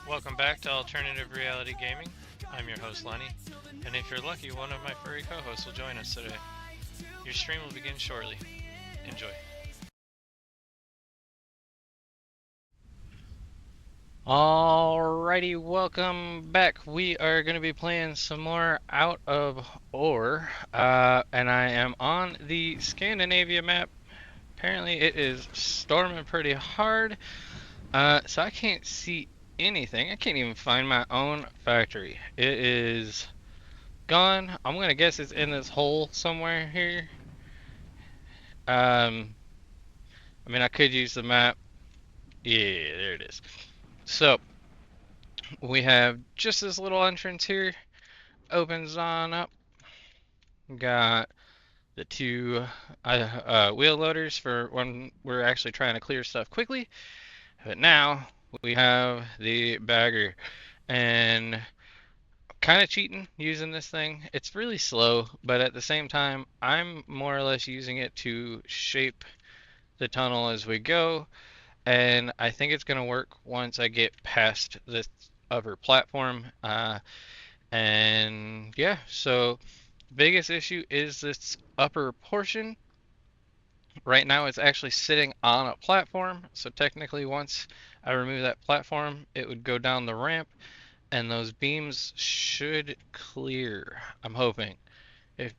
Welcome back to Alternative Reality Gaming. I'm your host Lenny, and if you're lucky, one of my furry co-hosts will join us today. Your stream will begin shortly. Enjoy. Alrighty, welcome back. We are going to be playing some more Out of Ore, and I am on the Scandinavia map. Apparently it is storming pretty hard, so I can't see anything. I can't even find my own factory. It is gone. I'm going to guess it's in this hole somewhere here. I mean, I could use the map. Yeah, there it is. So, we have just this little entrance here. Opens on up. Got the two wheel loaders for when we're actually trying to clear stuff quickly. But now we have the bagger. And kind of cheating using this thing. It's really slow, but at the same time, I'm more or less using it to shape the tunnel as we go. And I think it's going to work once I get past this upper platform. And yeah, so biggest issue is this upper portion. Right now it's actually sitting on a platform, so technically once I remove that platform, it would go down the ramp, and those beams should clear. I'm hoping. If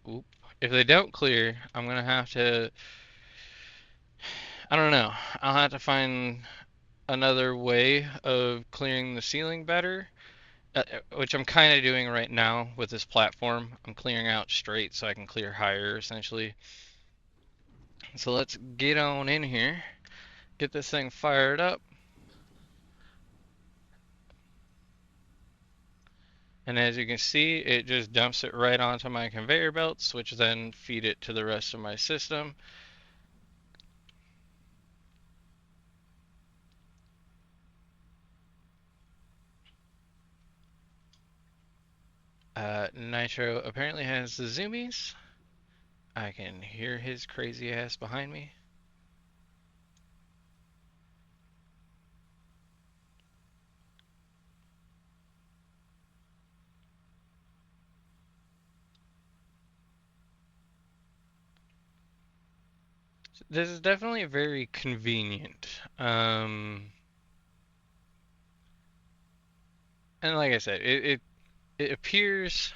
they don't clear, I'm gonna have to, I don't know, I'll have to find another way of clearing the ceiling better. Which I'm kind of doing right now with this platform. I'm clearing out straight so I can clear higher, essentially. So let's get on in here, get this thing fired up. And as you can see, it just dumps it right onto my conveyor belts, which then feed it to the rest of my system. Nitro apparently has the zoomies. I can hear his crazy ass behind me. This is definitely very convenient. And like I said, it appears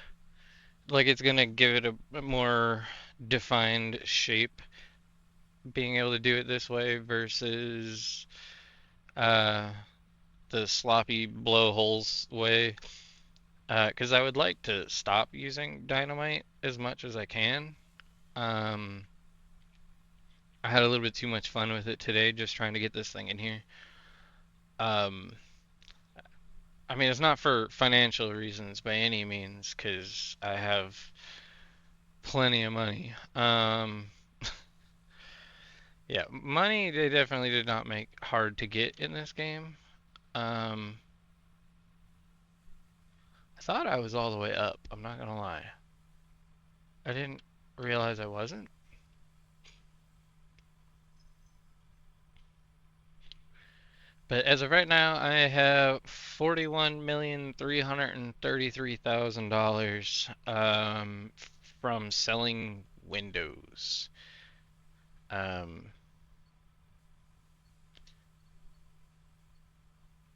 like it's gonna give it a more defined shape, being able to do it this way versus uh, the sloppy blowholes way. Because I would like to stop using dynamite as much as I can. Um, I had a little bit too much fun with it today, just trying to get this thing in here. Um, I mean, it's not for financial reasons by any means, because I have plenty of money. Yeah, money they definitely did not make hard to get in this game. I thought I was all the way up, I'm not gonna lie. I didn't realize I wasn't. But as of right now, I have $41,333,000 from selling Windows. Um,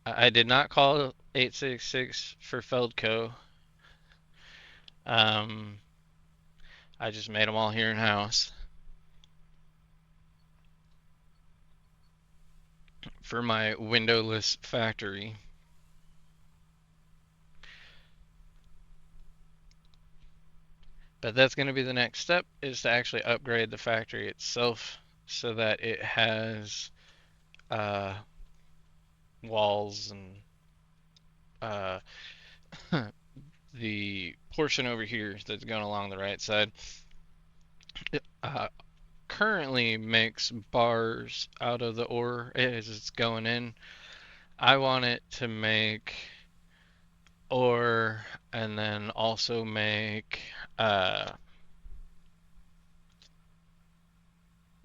I did not call 866 for Feldco. Um, I just made them all here in house for my windowless factory. But that's going to be the next step, is to actually upgrade the factory itself so that it has uh, walls and uh, the portion over here that's going along the right side uh, currently makes bars out of the ore as it's going in. I want it to make ore and then also make what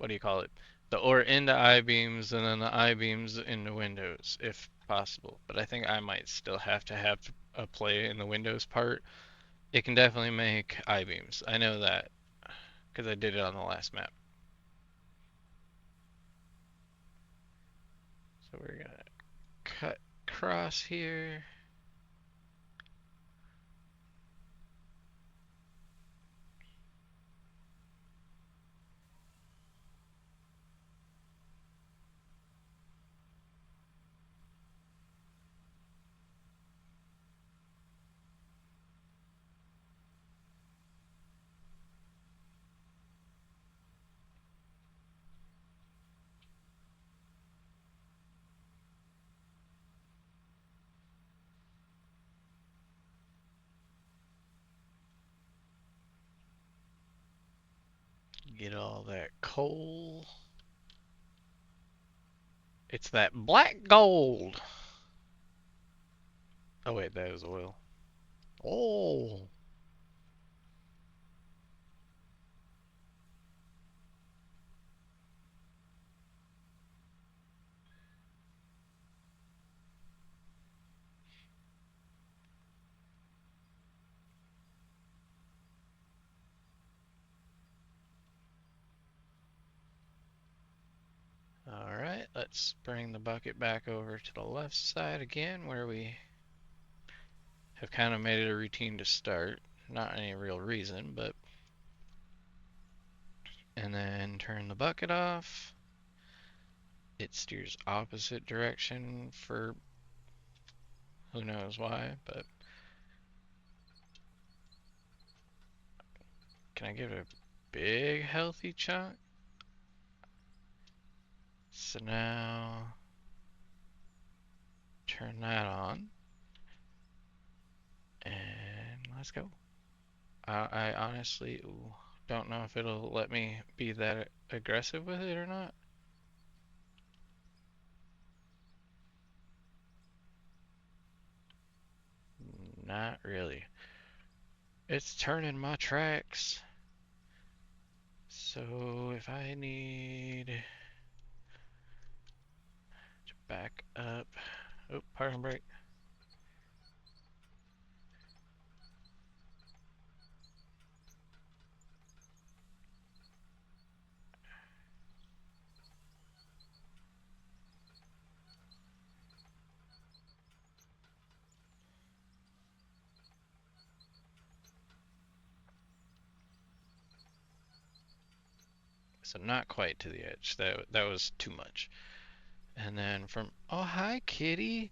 do you call it? The ore into I-beams and then the I-beams into windows, if possible. But I think I might still have to have a play in the windows part. It can definitely make I-beams. I know that because I did it on the last map. So we're gonna cut across here. Get all that coal. It's that black gold. Oh wait, that is oil. Oh. Alright, let's bring the bucket back over to the left side again where we have kind of made it a routine to start. Not any real reason, but. And then turn the bucket off. It steers opposite direction for who knows why, but. Can I give it a big healthy chunk? So now. Turn that on. And let's go. I honestly don't know if it'll let me be that aggressive with it or not. Not really. It's turning my tracks. So if I need to back up. Oh, parking brake. So not quite to the edge. That was too much. And then from oh hi kitty.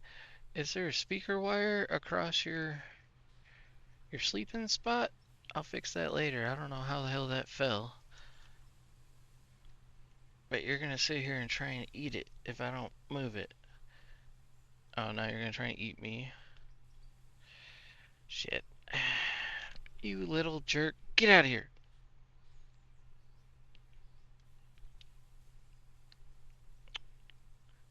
Is there a speaker wire across your sleeping spot? I'll fix that later. I don't know how the hell that fell. But you're gonna sit here and try and eat it if I don't move it. Oh, now you're gonna try and eat me. Shit. You little jerk. Get out of here.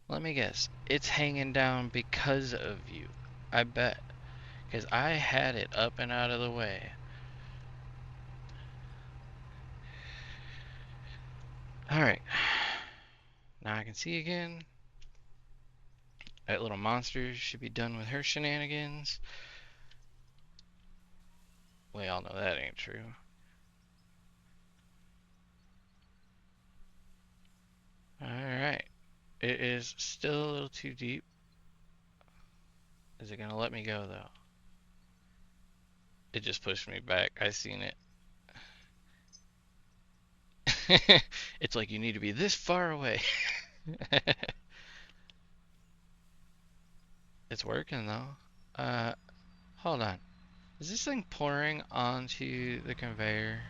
Let me guess. It's hanging down because of you. I bet. Because I had it up and out of the way. Alright. Now I can see again. That little monster should be done with her shenanigans. We all know that ain't true. Alright. It is still a little too deep. Is it gonna let me go though? It just pushed me back. I seen it. It's like you need to be this far away. It's working though. Hold on. Is this thing pouring onto the conveyor?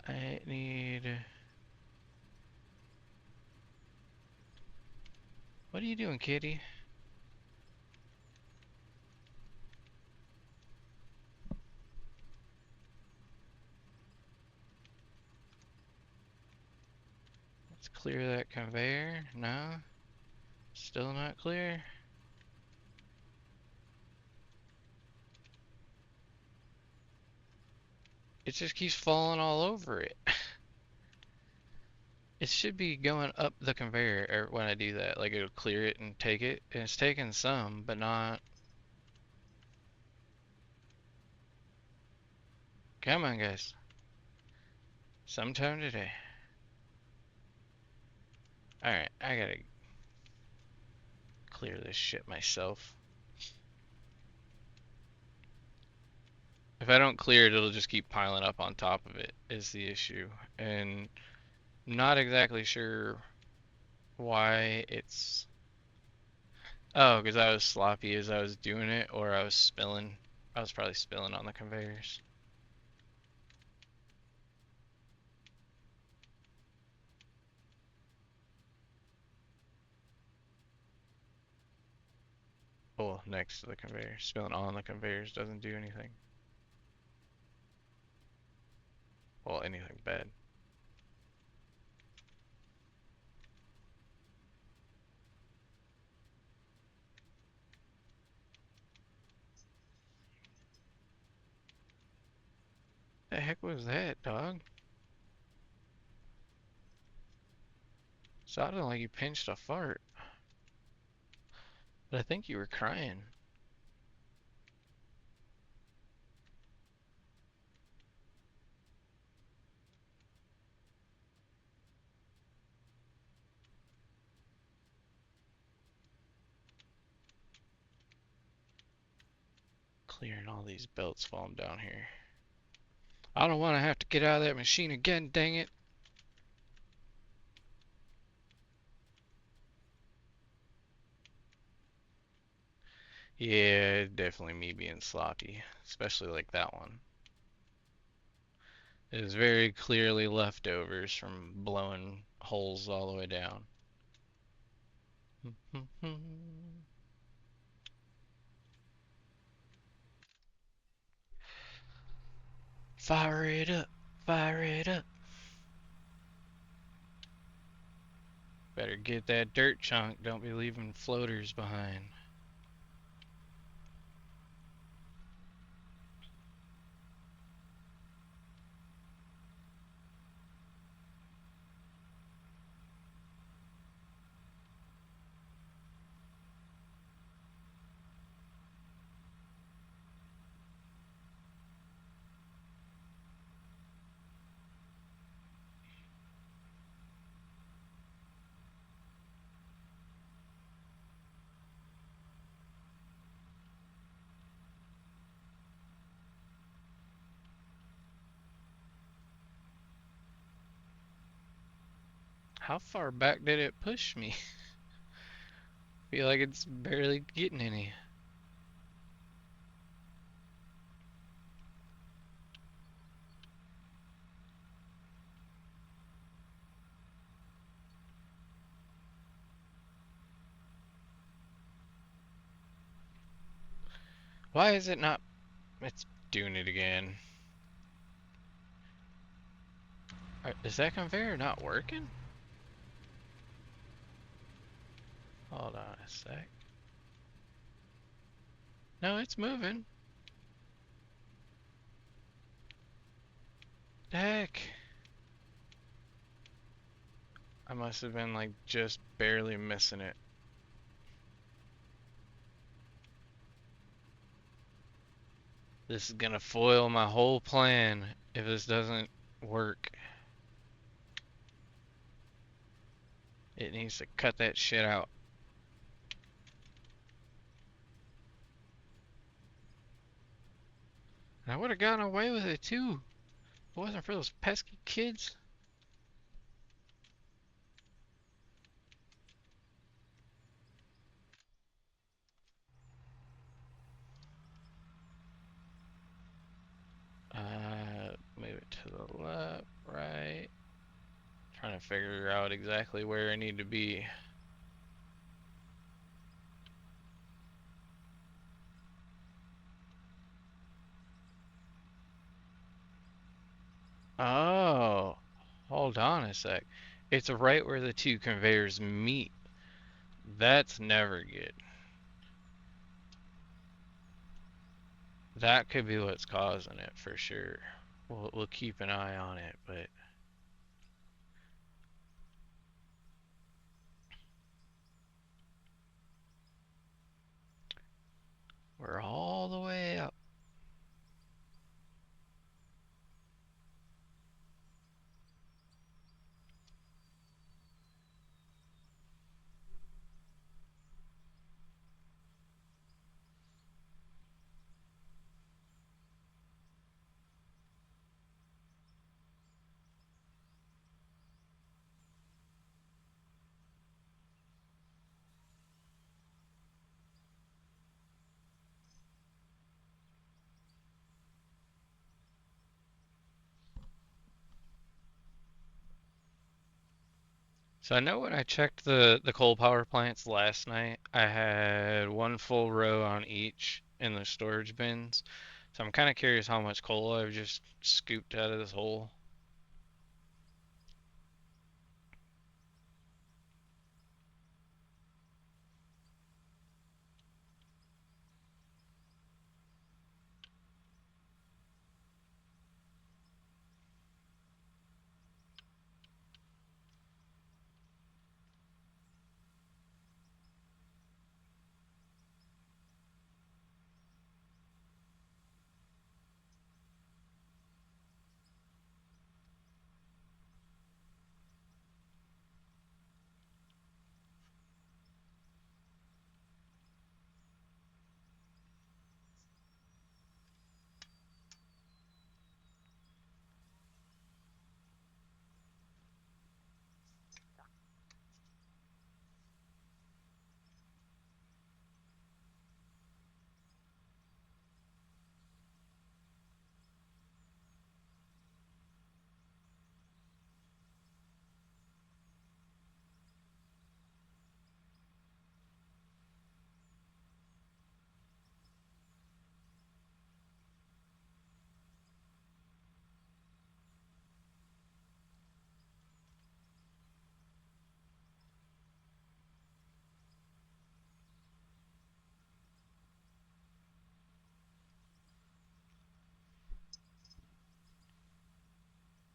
I need. What are you doing, kitty? Let's clear that conveyor. No. Still not clear. It just keeps falling all over it. It should be going up the conveyor when I do that. Like it'll clear it and take it. And it's taking some, but not. Come on, guys. Sometime today. Alright, I gotta clear this shit myself. If I don't clear it, it'll just keep piling up on top of it, is the issue. And not exactly sure why it's... Oh, because I was sloppy as I was doing it, or I was spilling. I was probably spilling on the conveyors. Well, next to the conveyor. Spilling on the conveyors doesn't do anything. Well, anything bad. The heck was that, dog? Sounded like you pinched a fart. But I think you were crying. Clearing all these belts while I'm down here. I don't want to have to get out of that machine again, dang it. Yeah, definitely me being sloppy, especially like that one. It is very clearly leftovers from blowing holes all the way down. Fire it up, fire it up. Better get that dirt chunk, don't be leaving floaters behind. How far back did it push me? Feel like it's barely getting any. Why is it not? It's doing it again. Is that conveyor not working? Hold on a sec. No, it's moving. The heck? I must have been like just barely missing it. This is gonna foil my whole plan if this doesn't work. It needs to cut that shit out. And I would have gotten away with it too. If it wasn't for those pesky kids. Move it to the left, right. Trying to figure out exactly where I need to be. Oh, hold on a sec. It's right where the two conveyors meet. That's never good. That could be what's causing it for sure. we'll keep an eye on it, but we're all the way up. So I know when I checked the coal power plants last night, I had one full row on each in the storage bins. So I'm kind of curious how much coal I've just scooped out of this hole.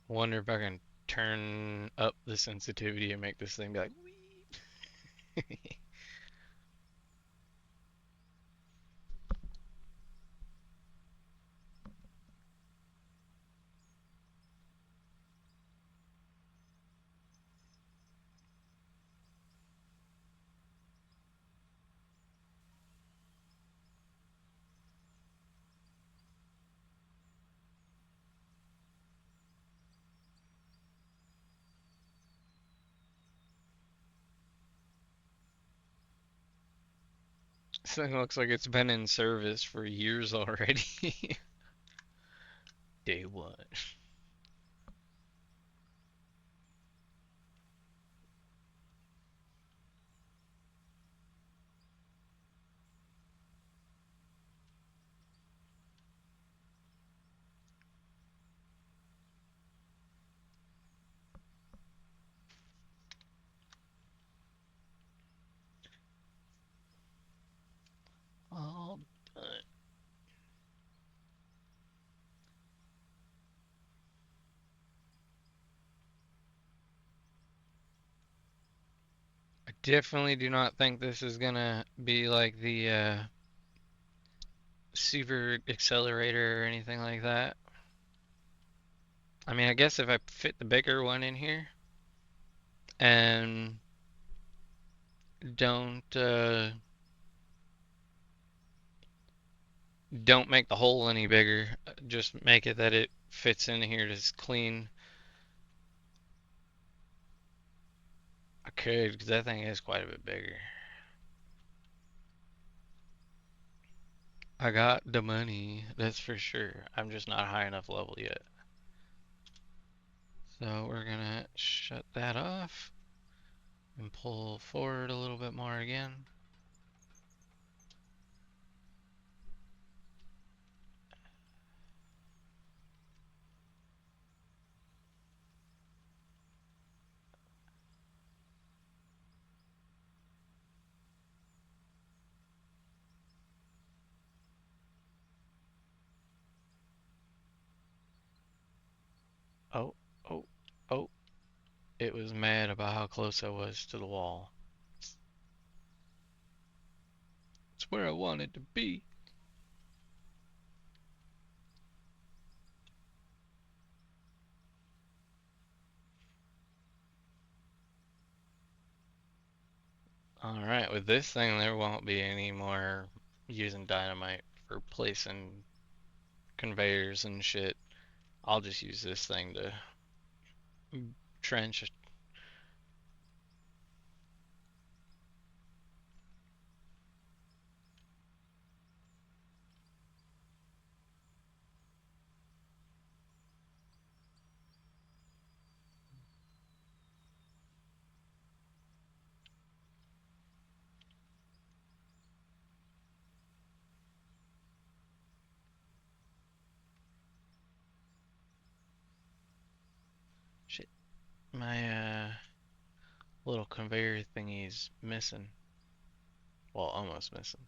Wonder if I can turn up the sensitivity and make this thing be like, wee. This thing looks like it's been in service for years already. Day one. All done. I definitely do not think this is gonna be like the super accelerator or anything like that. I mean, I guess if I fit the bigger one in here and don't don't make the hole any bigger, just make it that it fits in here just clean. I could, because that thing is quite a bit bigger. I got the money, that's for sure. I'm just not high enough level yet. So we're gonna shut that off and pull forward a little bit more again. Oh, oh, oh. It was mad about how close I was to the wall. It's where I wanted to be. Alright, with this thing, there won't be any more using dynamite for placing conveyors and shit. I'll just use this thing to trench. Shit, my little conveyor thingy's missing. Well, almost missing.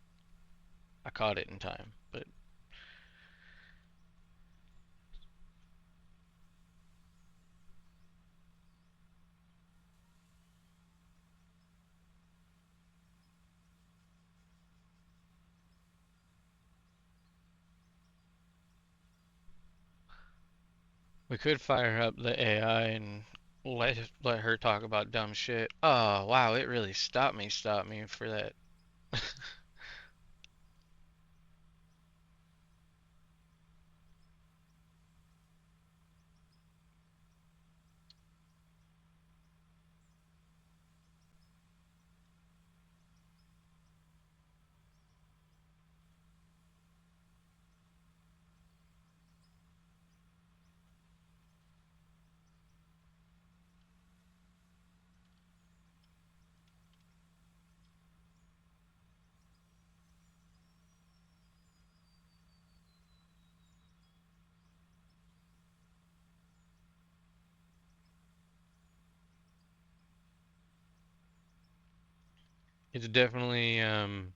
I caught it in time, but we could fire up the AI and let her talk about dumb shit. Oh wow, it really stopped me for that. It's definitely kind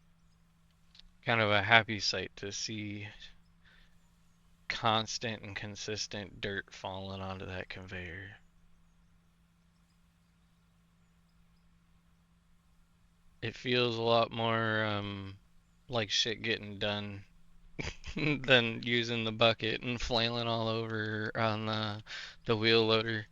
of a happy sight to see constant and consistent dirt falling onto that conveyor. It feels a lot more like shit getting done than using the bucket and flailing all over on the wheel loader.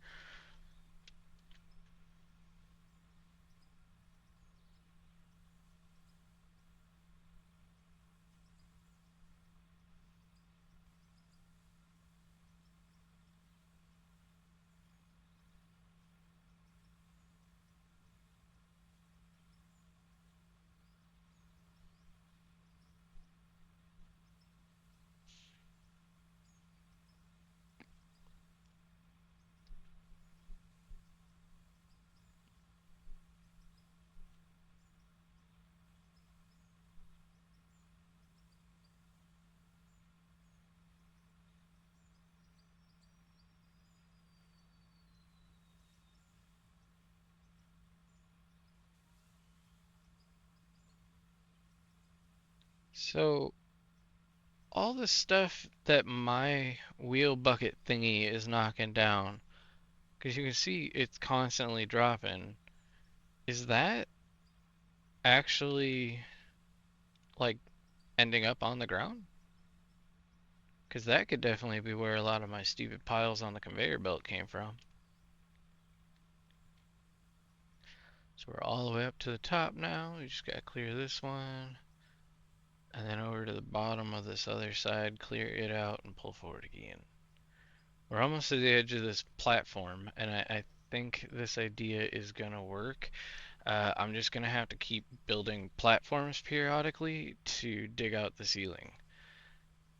So all the stuff that my wheel bucket thingy is knocking down, because you can see it's constantly dropping, is that actually like ending up on the ground? Because that could definitely be where a lot of my stupid piles on the conveyor belt came from. So we're all the way up to the top now. We just gotta clear this one. And then over to the bottom of this other side, clear it out and pull forward again. We're almost to the edge of this platform, and I think this idea is gonna work. I'm just gonna have to keep building platforms periodically to dig out the ceiling.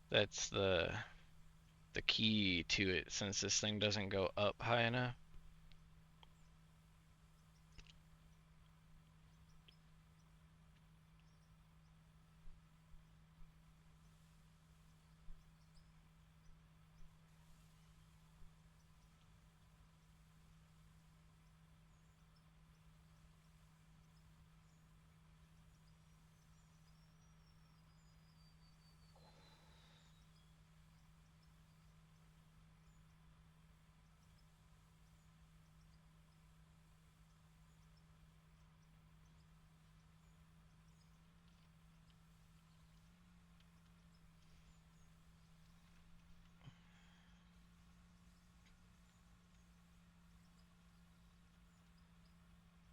That's the key to it, since this thing doesn't go up high enough.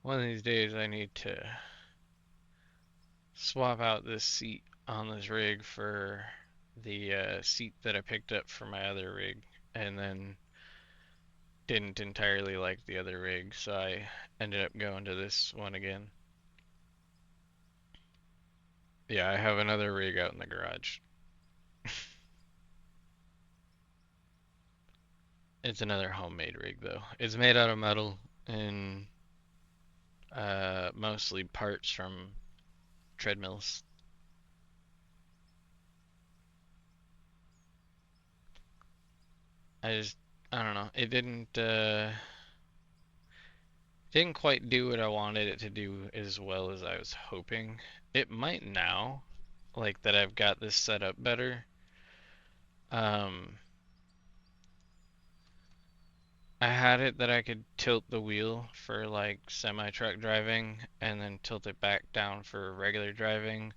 One of these days I need to swap out this seat on this rig for the seat that I picked up for my other rig, and then didn't entirely like the other rig, so I ended up going to this one again. Yeah, I have another rig out in the garage. It's another homemade rig though. It's made out of metal and mostly parts from treadmills. I just I don't know. It didn't quite do what I wanted it to do as well as I was hoping. It might now, like that I've got this set up better. Um, I had it that I could tilt the wheel for like semi-truck driving and then tilt it back down for regular driving,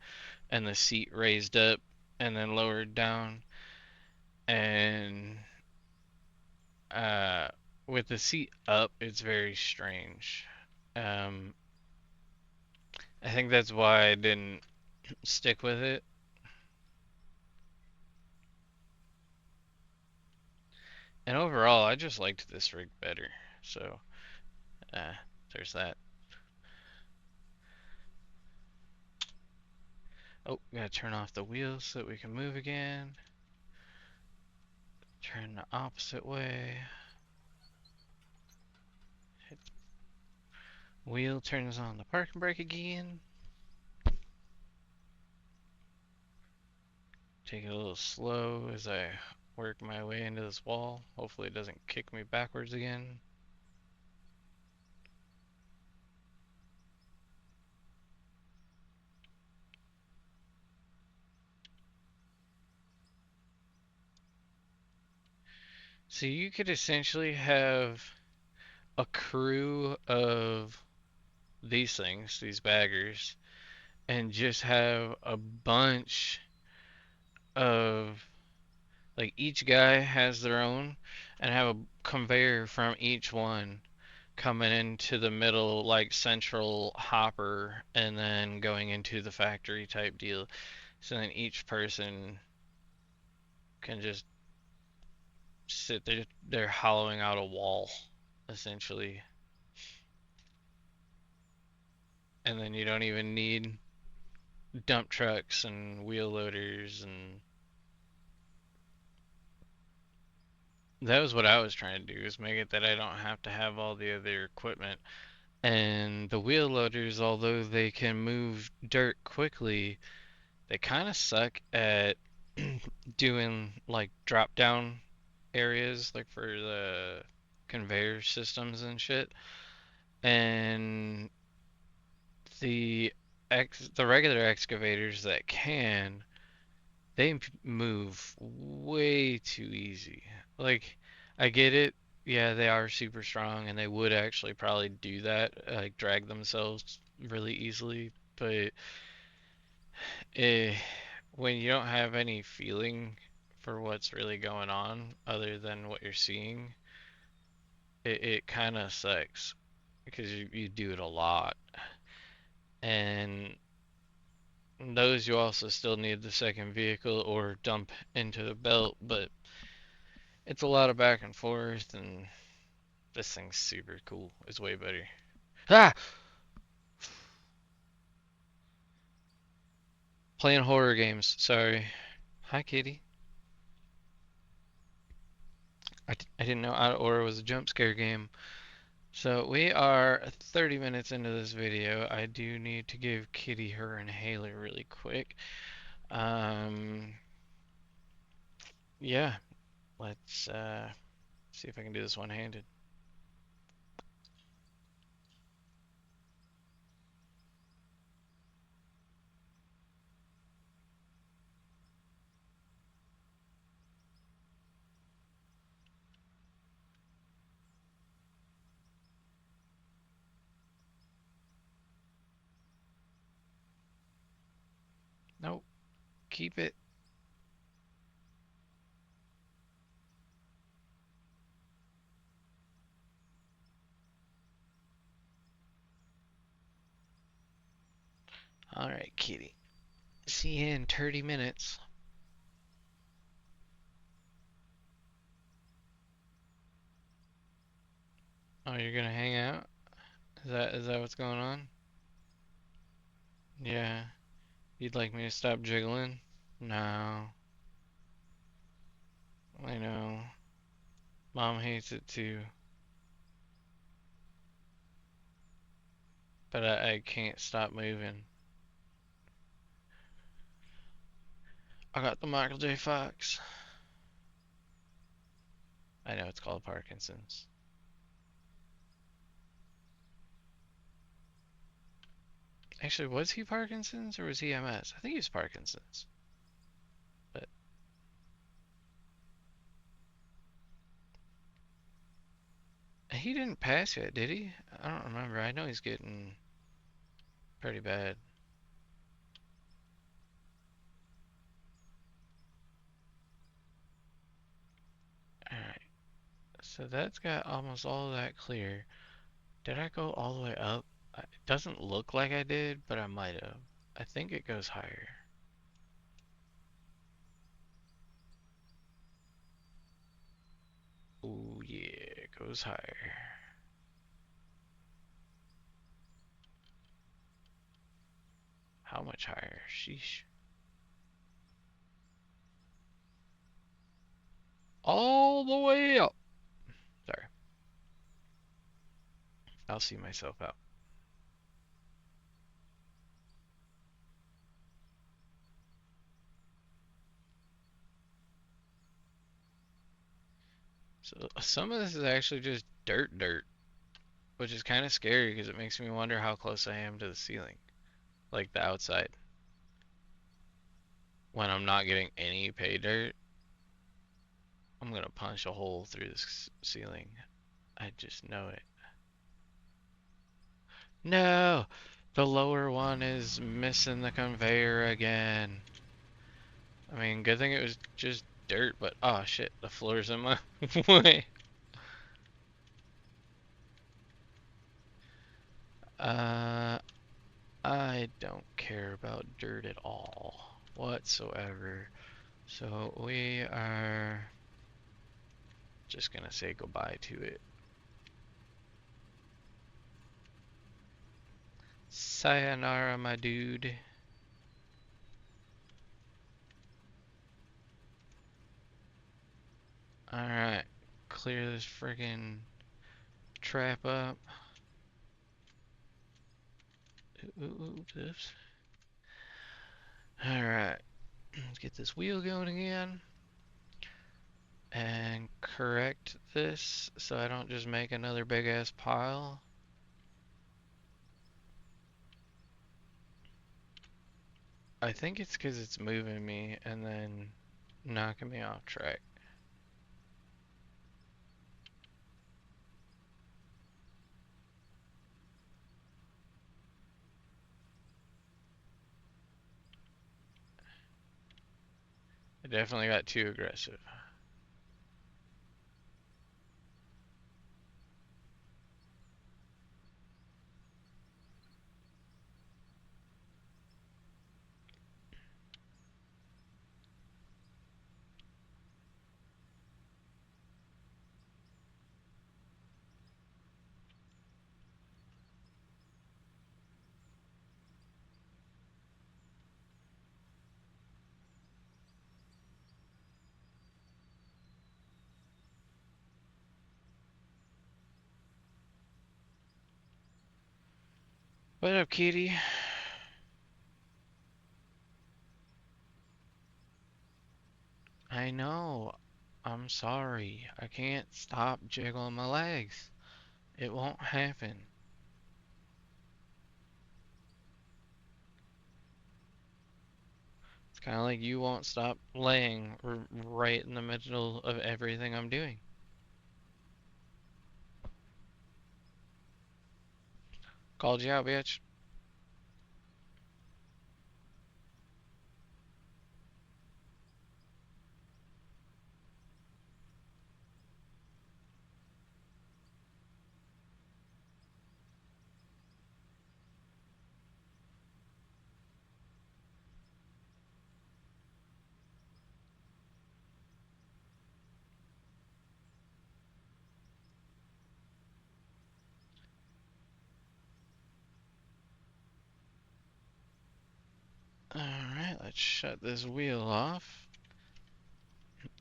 and the seat raised up and then lowered down. And uh, with the seat up, it's very strange. Um, I think that's why I didn't stick with it. And overall, I just liked this rig better. So, uh, there's that. Oh, gotta turn off the wheels so that we can move again. Turn the opposite way. Hit the wheel turns on the parking brake again. Take it a little slow as I work my way into this wall. Hopefully it doesn't kick me backwards again. So you could essentially have a crew of these things, these baggers, and just have a bunch of, like, each guy has their own, and have a conveyor from each one coming into the middle, like central hopper, and then going into the factory type deal. So then each person can just sit there, they're hollowing out a wall, essentially. And then you don't even need dump trucks and wheel loaders, and that was what I was trying to do, is make it that I don't have to have all the other equipment. And the wheel loaders, although they can move dirt quickly, they kind of suck at doing like drop down areas, like for the conveyor systems and shit. And the the regular excavators that can, they move way too easy. Like, I get it. Yeah, they are super strong and they would actually probably do that, like drag themselves really easily. But eh, when you don't have any feeling for what's really going on other than what you're seeing, it kind of sucks because you do it a lot. And those you also still need the second vehicle or dump into the belt, but it's a lot of back and forth, and this thing's super cool. It's way better. Ah! Playing horror games. Sorry. Hi, kitty. I didn't know Out of Order was a jump scare game. So we are 30 minutes into this video. I do need to give Kitty her inhaler really quick. Um, yeah, let's see if I can do this one-handed. Nope, keep it. Alright, kitty. See you in 30 minutes. Oh, you're gonna hang out? Is that what's going on? Yeah. You'd like me to stop jiggling? No. I know. Mom hates it too. But I can't stop moving. I got the Michael J. Fox. I know it's called Parkinson's. Actually, was he Parkinson's or was he MS? I think he was Parkinson's. But he didn't pass yet, did he? I don't remember. I know he's getting pretty bad. Alright, so that's got almost all of that clear. Did I go all the way up? It doesn't look like I did, but I might have. I think it goes higher. Oh yeah, it goes higher. How much higher? Sheesh. All the way up. Sorry. I'll see myself out. So some of this is actually just dirt, which is kind of scary because it makes me wonder how close I am to the ceiling, like the outside. When I'm not getting any pay dirt, I'm gonna punch a hole through this ceiling. I just know it. No! The lower one is missing the conveyor again. I mean, good thing it was just dirt, but oh shit, the floor's in my way. Uh, I don't care about dirt at all whatsoever. So we are just gonna say goodbye to it. Sayonara, my dude. Alright, clear this friggin' trap up. Oops. Alright, let's get this wheel going again. And correct this so I don't just make another big ass pile. I think it's because it's moving me and then knocking me off track. I definitely got too aggressive. What up, kitty? I know. I'm sorry. I can't stop jiggling my legs. It won't happen. It's kind of like you won't stop laying right in the middle of everything I'm doing. Called you out, bitch. Alright, let's shut this wheel off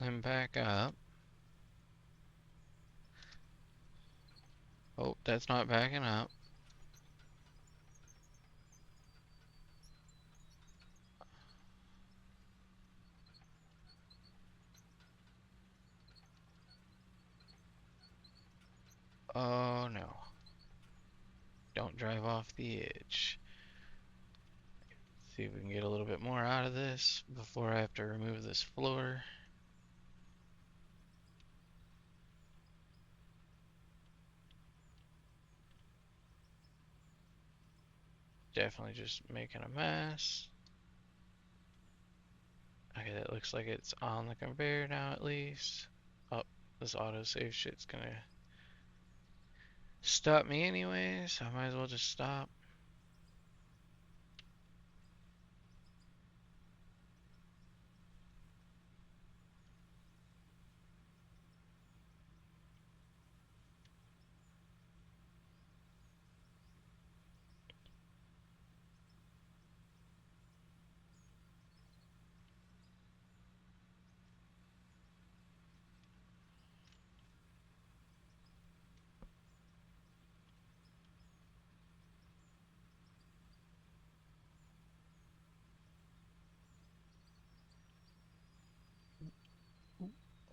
and back up. Oh, that's not backing up. Oh no. Don't drive off the edge. See if we can get a little bit more out of this before I have to remove this floor. Definitely just making a mess. Okay, that looks like it's on the conveyor now at least. Oh, this autosave shit's gonna stop me anyway, so I might as well just stop.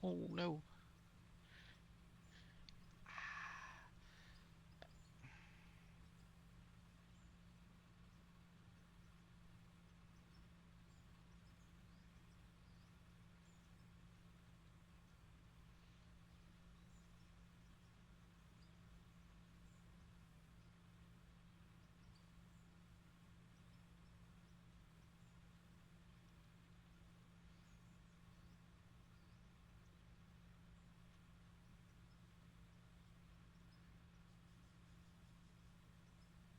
Oh no.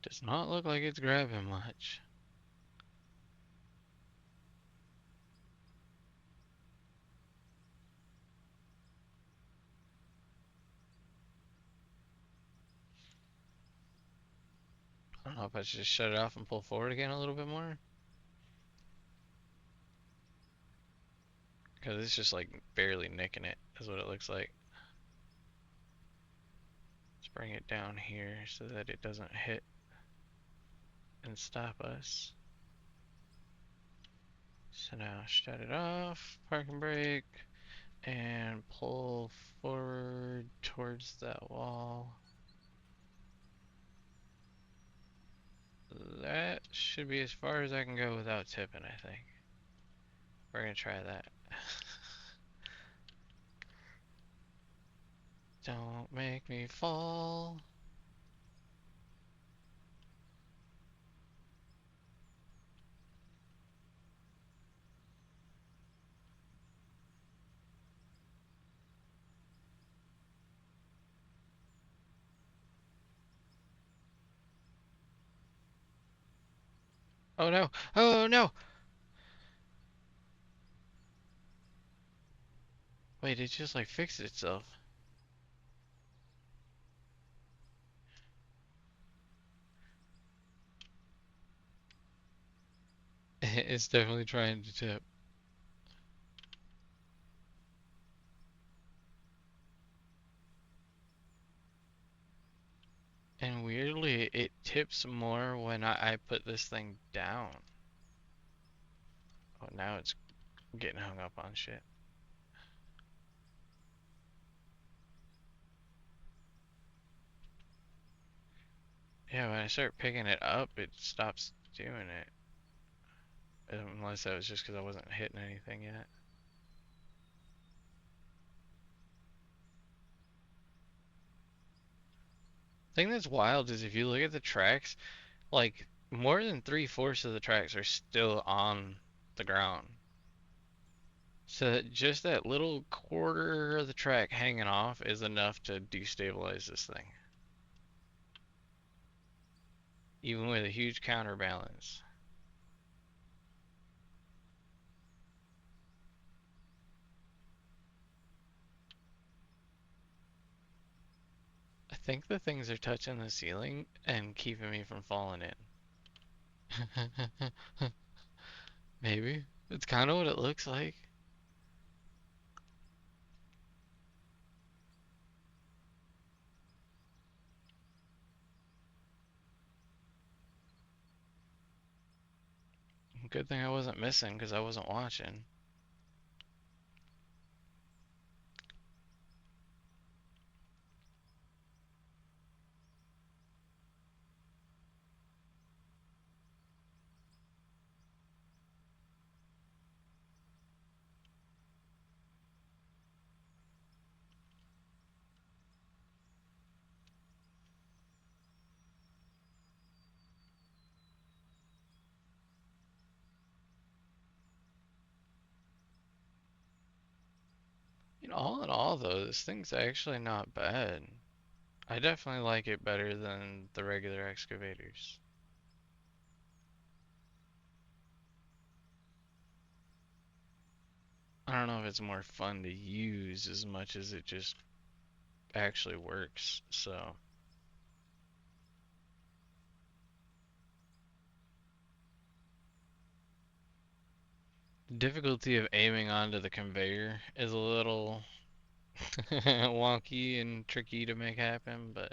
Does not look like it's grabbing much. I don't know if I should just shut it off and pull forward again a little bit more. Because it's just like barely nicking it, is what it looks like. Let's bring it down here so that it doesn't hit and stop us. So now shut it off, parking brake, and pull forward towards that wall. That should be as far as I can go without tipping, I think. We're gonna try that. Don't make me fall. Oh no! Oh no! Wait, it just like fixed itself. It's definitely trying to tip. And weirdly, it tips more when I put this thing down. Oh, now it's getting hung up on shit. Yeah, when I start picking it up, it stops doing it. Unless that was just because I wasn't hitting anything yet. The thing that's wild is if you look at the tracks, like more than 3/4 of the tracks are still on the ground. So that just that little quarter of the track hanging off is enough to destabilize this thing. Even with a huge counterbalance. I think the things are touching the ceiling and keeping me from falling in. Maybe. It's kind of what it looks like. Good thing I wasn't missing because I wasn't watching. All in all, though, this thing's actually not bad. I definitely like it better than the regular excavators. I don't know if it's more fun to use as much as it just actually works. So, the difficulty of aiming onto the conveyor is a little wonky and tricky to make happen, but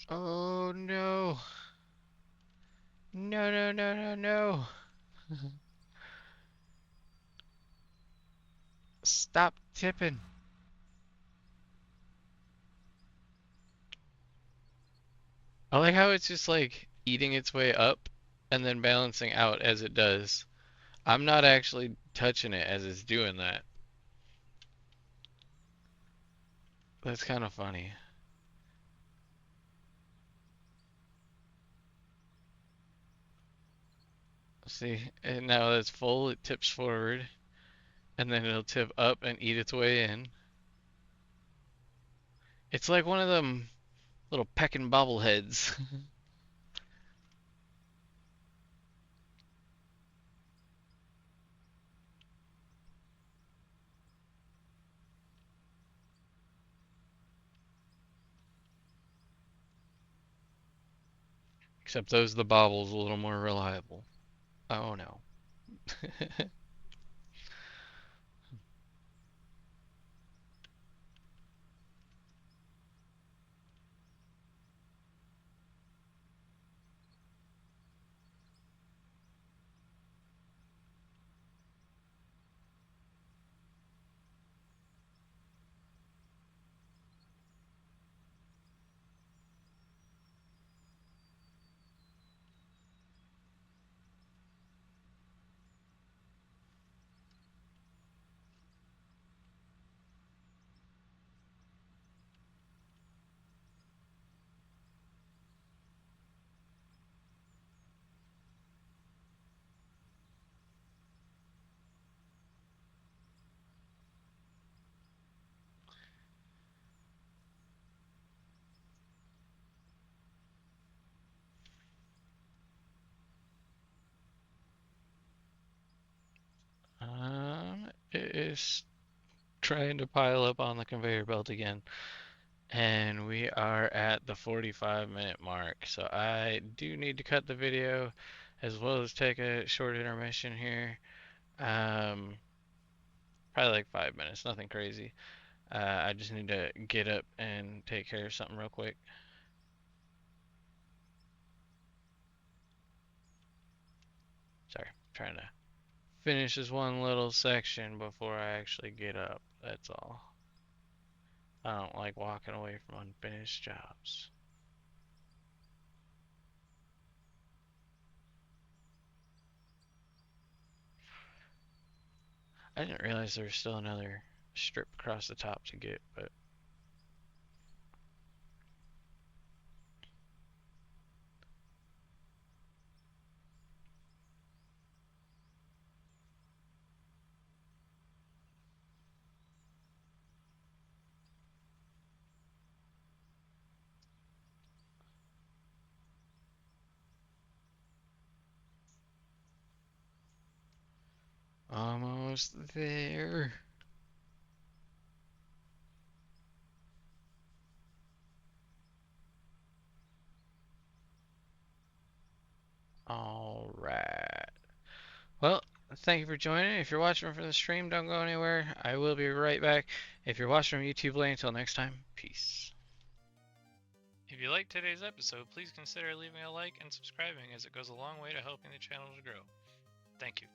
oh no. No, no, no, no, no. Stop tipping. I like how it's just like eating its way up and then balancing out as it does. I'm not actually touching it as it's doing that. That's kind of funny. See, and now that it's full, it tips forward, and then it'll tip up and eat its way in. It's like one of them little pecking bobbleheads. Except those the bobbles a little more reliable. Oh no. It is trying to pile up on the conveyor belt again. And we are at the 45-minute mark. So I do need to cut the video as well as take a short intermission here. Um, Probably like 5 minutes, nothing crazy. I just need to get up and take care of something real quick. Sorry, trying to finish this one little section before I actually get up. That's all. I don't like walking away from unfinished jobs. I didn't realize there was still another strip across the top to get, but Almost there. All right. Well, thank you for joining. If you're watching from the stream, don't go anywhere. I will be right back. If you're watching from YouTube, until next time, peace. If you liked today's episode, please consider leaving a like and subscribing, as it goes a long way to helping the channel to grow. Thank you.